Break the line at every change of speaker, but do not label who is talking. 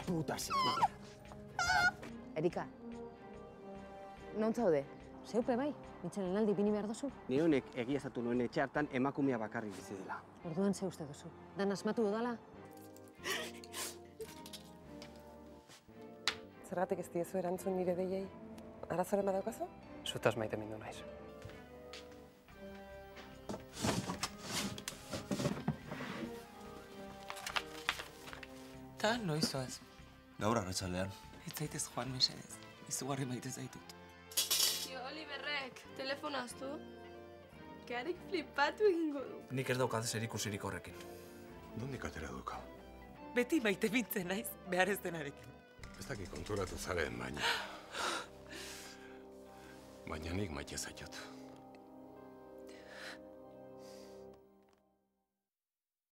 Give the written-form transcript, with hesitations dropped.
puta sekula.
Erika, non zaude? Zeupe bai, Mitxelen aldi bini behar duzu.
Ni honek egiaztatu nuen etxe hartan emakumea bakarrik bizi dela.
Orduan ze uste duzu. Dan asmatu dudala?
Zergatik ez diezu erantzun nire deiei? Arazoren badaukazu?
Zutaz maite mindu naiz.
Ta noizoaz.
Gaur arratsaldean.
Ez zaitez joan mesedez. Izugarri maite zaitut.
Tio, Oliverrek, telefono aztu. Garik flipatu egingo du.
Nik ez daukat zerikusirik horrekin. Nondik atera duka?
Beti maite mintzen naiz, behar ez denarekin.
Ez dakik konturatu zaren, baina... Baina nik maite zaitut.